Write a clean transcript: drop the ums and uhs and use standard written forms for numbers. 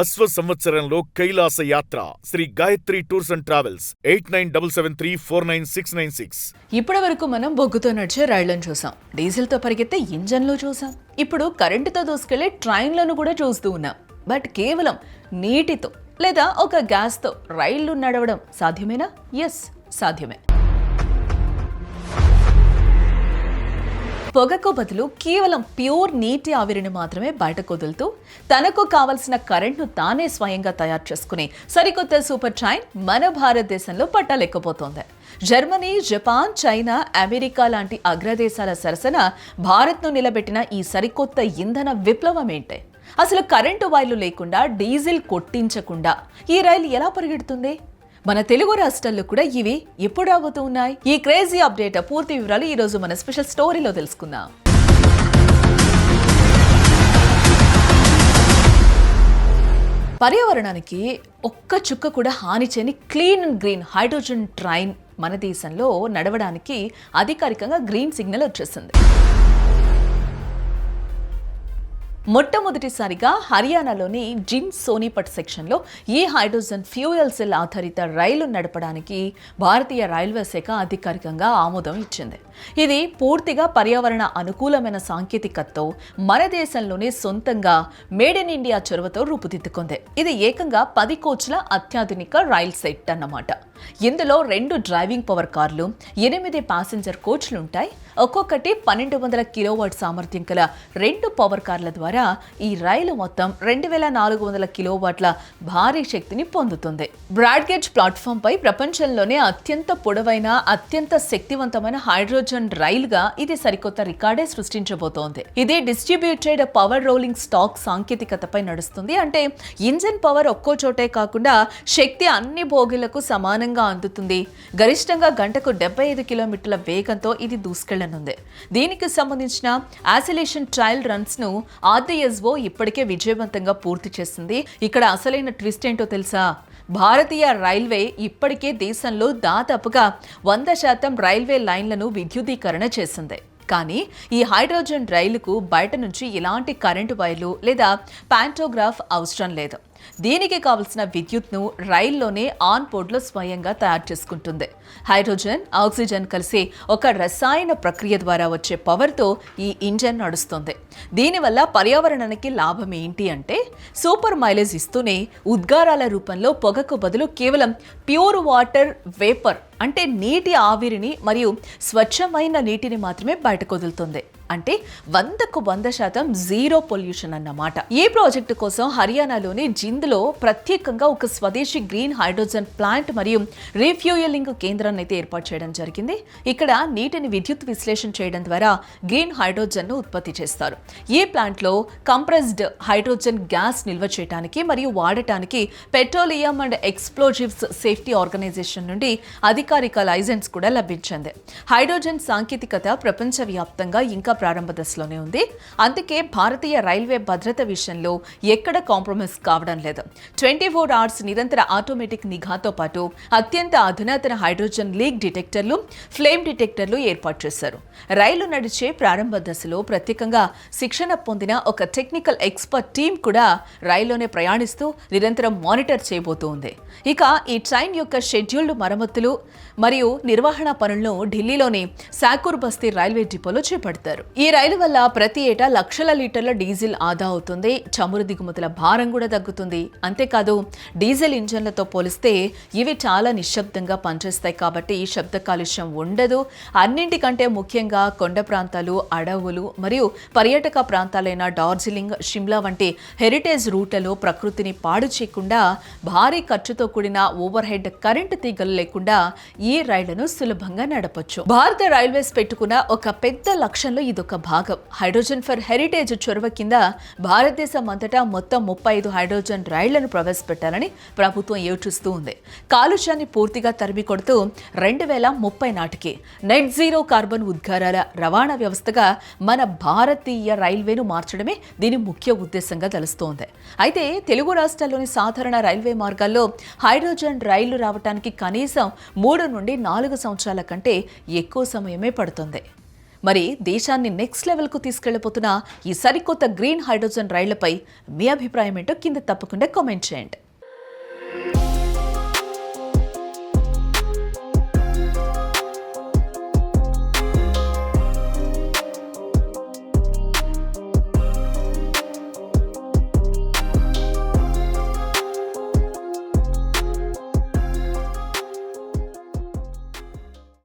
అశ్వ సంవత్సరంలో కైలాస యాత్ర Sri Gayatri tours and travels 8977349696. ఇప్పటి వరకు మనం బొగ్గుతో నడిచే రైళ్లను చూసాం, డీజిల్తో పరిగెత్తే ఇంజన్లు చూసాం, ఇప్పుడు కరెంటుతో దూసుకెళ్లే ట్రైన్లను కూడా చూస్తూ ఉన్నాం. బట్ కేవలం నీటితో లేదా ఒక గ్యాస్తో రైళ్లు నడవడం సాధ్యమేనా? ఎస్, సాధ్యమే. పొగకు బదులు కేవలం ప్యూర్ నీటి ఆవిరిని మాత్రమే బయటకు వదులుతూ తనకు కావలసిన కరెంట్ను తానే స్వయంగా తయారు చేసుకుని సరికొత్త సూపర్ ట్రైన్ మన భారతదేశంలో పట్టాలెక్కపోతోంది. జర్మనీ, జపాన్, చైనా, అమెరికా లాంటి అగ్రదేశాల సరసన భారత్ను నిలబెట్టిన ఈ సరికొత్త ఇంధన విప్లవం ఏంటి? అసలు కరెంటు వైర్లు లేకుండా, డీజిల్ కొట్టించకుండా ఈ రైలు ఎలా పరిగెడుతుంది? మన తెలుగు రాష్ట్రాల్లో కూడా ఇవి ఎప్పుడు రాబోతూ ఉన్నాయి? ఈ క్రేజీ అప్డేట్ పూర్తి వివరాలు ఈ రోజు మన స్పెషల్ స్టోరీలో తెలుసుకుందాం. పర్యావరణానికి ఒక్క చుక్క కూడా హాని చేయని clean and green hydrogen train మన దేశంలో నడవడానికి అధికారికంగా గ్రీన్ సిగ్నల్ వచ్చేసింది. మొట్టమొదటిసారిగా హర్యానాలోని జిన్ సోనీపట్ సెక్షన్లో ఈ హైడ్రోజన్ ఫ్యూయల్ సెల్ ఆధారిత రైలు నడపడానికి భారతీయ రైల్వే శాఖ అధికారికంగా ఆమోదం ఇచ్చింది. ఇది పూర్తిగా పర్యావరణ అనుకూలమైన సాంకేతికతతో మన దేశంలోనే సొంతంగా మేడ్ ఇన్ ఇండియా చొరవతో రూపుదిద్దుకుంది. ఇది ఏకంగా 10 కోచ్ల అత్యాధునిక రైల్ సెట్ అన్నమాట. ఇందులో 2 డ్రైవింగ్ పవర్ కార్లు, 8 ప్యాసింజర్ కోచ్లు ఉంటాయి. ఒక్కొక్కటి 1200 కిలోవాట్ సామర్థ్యం గల 2 పవర్ కార్ల ద్వారా ఈ రైలు మొత్తం 2400 కిలోవాట్ల భారీ శక్తిని పొందుతుంది. బ్రాడ్గేజ్ ప్లాట్ఫామ్ పై ప్రపంచంలోనే అత్యంత పొడవైన, అత్యంత శక్తివంతమైన హైడ్రోజన్ రైలుగా ఇది సరికొత్త రికార్డే సృష్టించబోతోంది. ఇది డిస్ట్రిబ్యూటెడ్ పవర్ రోలింగ్ స్టాక్ సాంకేతికతపై నడుస్తుంది. అంటే ఇంజిన్ పవర్ ఒక్కో చోటే కాకుండా శక్తి అన్ని బోగీలకు సమానంగా అందుతుంది. గరిష్టంగా గంటకు 75 కిలోమీటర్ల వేగంతో ఇది దూసుకెళ్లనుంది. దీనికి సంబంధించిన యాసిలేషన్ ట్రయల్ రన్స్ ను ఆర్డీఎస్ఓ ఇప్పటికే విజయవంతంగా పూర్తి చేసింది. ఇక్కడ అసలైన ట్విస్ట్ ఏంటో తెలుసా? భారతీయ రైల్వే ఇప్పటికే దేశంలో దాదాపుగా 100% రైల్వే లైన్లను విద్యుదీకరణ చేసింది. కానీ ఈ హైడ్రోజన్ రైలుకు బయట నుంచి ఎలాంటి కరెంటు వైర్లు లేదా పాంటోగ్రాఫ్ అవసరం లేదు. దీనికి కావలసిన విద్యుత్ను రైల్లోనే ఆన్ బోర్డ్లో స్వయంగా తయారు చేసుకుంటుంది. హైడ్రోజన్, ఆక్సిజన్ కలిసి ఒక రసాయన ప్రక్రియ ద్వారా వచ్చే పవర్తో ఈ ఇంజన్ నడుస్తుంది. దీనివల్ల పర్యావరణానికి లాభం ఏంటి అంటే, సూపర్ మైలేజ్ ఇస్తూనే ఉద్గారాల రూపంలో పొగకు బదులు కేవలం ప్యూర్ వాటర్ వేపర్ అంటే నీటి ఆవిరిని మరియు స్వచ్ఛమైన నీటిని మాత్రమే బయటకు వదులుతుంది. అంటే 100% జీరో పొల్యూషన్ అన్నమాట. ఈ ప్రాజెక్టు కోసం హర్యానాలోని జింద్లో ప్రత్యేకంగా ఒక స్వదేశీ గ్రీన్ హైడ్రోజన్ ప్లాంట్ మరియు రీఫ్యూయలింగ్ కేంద్రాన్ని అయితే ఏర్పాటు చేయడం జరిగింది. ఇక్కడ నీటిని విద్యుత్ విశ్లేషణ చేయడం ద్వారా గ్రీన్ హైడ్రోజన్ ను ఉత్పత్తి చేస్తారు. ఈ ప్లాంట్లో కంప్రెస్డ్ హైడ్రోజన్ గ్యాస్ నిల్వ చేయడానికి మరియు వాడటానికి petroleum and explosives safety organisation నుండి అధికారిక లైసెన్స్ కూడా లభించింది. హైడ్రోజన్ సాంకేతికత ప్రపంచవ్యాప్తంగా ఇంకా ప్రారంభ దశలోనే ఉంది. అందుకే భారతీయ రైల్వే భద్రత విషయంలో ఎక్కడ కాంప్రమైజ్ కావడం లేదు. 24 అవర్స్ నిరంతర ఆటోమేటిక్ నిఘాతో పాటు అత్యంత అధునాతన హైడ్రోజన్ లీక్ డిటెక్టర్లు, ఫ్లేమ్ డిటెక్టర్లు ఏర్పాటు చేశారు. రైలు నడిచే ప్రారంభ దశలో ప్రత్యేకంగా శిక్షణ పొందిన ఒక టెక్నికల్ ఎక్స్పర్ట్ టీం కూడా రైల్లోనే ప్రయాణిస్తూ నిరంతరం మానిటర్ చేయబోతోంది. ఇక ఈ ట్రైన్ యొక్క షెడ్యూల్డ్ మరమ్మతులు మరియు నిర్వహణ పనులను ఢిల్లీలోని సాకూర్ బస్తీ రైల్వే డిపోలో చేపడతారు. ఈ రైలు వల్ల ప్రతి ఏటా లక్షల లీటర్ల డీజిల్ ఆదా అవుతుంది. చమురు దిగుమతుల భారం కూడా తగ్గుతుంది. అంతేకాదు, డీజిల్ ఇంజన్లతో పోలిస్తే ఇవి చాలా నిశ్శబ్దంగా పనిచేస్తాయి కాబట్టి శబ్ద కాలుష్యం ఉండదు. అన్నింటికంటే ముఖ్యంగా కొండ ప్రాంతాలు, అడవులు మరియు పర్యాటక ప్రాంతాలైన డార్జిలింగ్, షిమ్లా వంటి హెరిటేజ్ రూట్లలో ప్రకృతిని పాడు చేయకుండా భారీ ఖర్చుతో కూడిన ఓవర్ హెడ్ కరెంటు తీగలు లేకుండా ఈ రైళ్లను సులభంగా నడపొచ్చు. భారత రైల్వేస్ పెట్టుకున్న ఒక పెద్ద లక్ష్యంలో ఇదొక భాగం. హైడ్రోజన్ ఫర్ హెరిటేజ్ చొరవ కింద భారతదేశం అంతటా మొత్తం 35 హైడ్రోజన్ రైళ్లను ప్రవేశపెట్టాలని ప్రభుత్వం యోచిస్తూ ఉంది. కాలుష్యాన్ని పూర్తిగా తరిమి కొడుతూ 2030 నాటికి నెట్ జీరో కార్బన్ ఉద్గారాల రవాణా వ్యవస్థగా మన భారతీయ రైల్వేను మార్చడమే దీని ముఖ్య ఉద్దేశంగా తెలుస్తోంది. అయితే తెలుగు రాష్ట్రాల్లోని సాధారణ రైల్వే మార్గాల్లో హైడ్రోజన్ రైళ్లు రావడానికి కనీసం 3 నుండి 4 సంవత్సరాల కంటే ఎక్కువ సమయమే పడుతుంది. మరి దేశాన్ని నెక్స్ట్ లెవెల్కు తీసుకెళ్లిపోతున్న ఈ సరికొత్త గ్రీన్ హైడ్రోజన్ రైళ్లపై మీ అభిప్రాయం ఏంటో కింద తప్పకుండా కామెంట్ చేయండి.